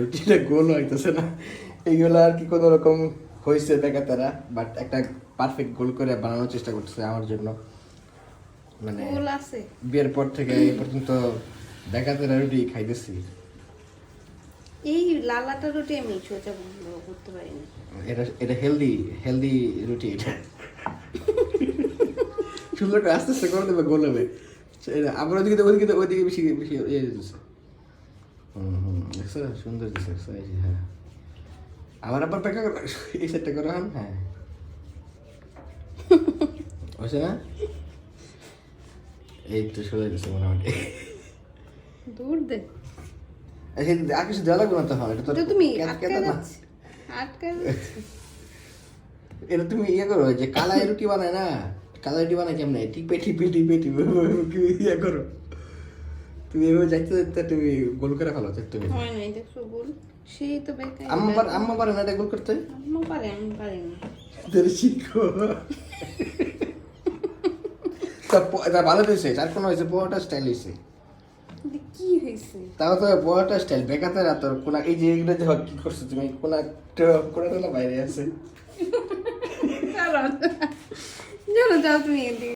রুটিটা গোল হইতেছে না, এইগুলো আর কি কোনো রকম হয়েছে বেকাতারা, বাট একটা পারফেক্ট গোল করে বানানোর চেষ্টা করতেছে আমার জন্য। মানে গোল আছে বিয়ের পর থেকে এই পর্যন্ত বেকাতারা রুটি খাইতেছি। এই লালাটা রুটি আমি সোজা করতে পারি না। এটা এটা হেলদি হেলদি রুটি এটা। সুন্দর করে আস্তে আস্তে করে দেবে, গোল হবে। আবার ওইদিকে বেশি বেশি ইয়ে দিতেছে। দেখছো সুন্দর দিচ্ছে। হ্যাঁ আবার বেকা করো, এই সেটটা করো। হ্যাঁ হয়েছে না? এই তো সরে দিচ্ছে মোটামুটি। দূর দে, আর কিছু দেওয়া লাগবে না তো। হয় এটা তো তুমি আটকে না, আটকে এটা তুমি ইয়ে করো, যে কালাই রুটি বানায় না, কালাই রুটি বানায় কেমনে, টিপে টিপে টিপে টিপে ইয়ে করো। তুমি এভাবে যাইতে যাইতে তুমি গোল করে ফেলো তুমি। হয় নাই দেখছো গোল, সেই তো বেকার। আম্মা পারে না এটা গোল করতে? আম্মা পারে, আমি পারি না। তোরে শিখো। তা ভালো হয়েছে, চার কোনো হয়েছে, পোহাটা স্টাইল হয়েছে। কি হয়েছে? তাও তো পোহাটা স্টাইল, বেকাতে না তোর কোনা। এই যে এগুলো যে কি করছো তুমি, কোনাটা বাইরে আছে। চলো চলো যাও তুমি এদিকে।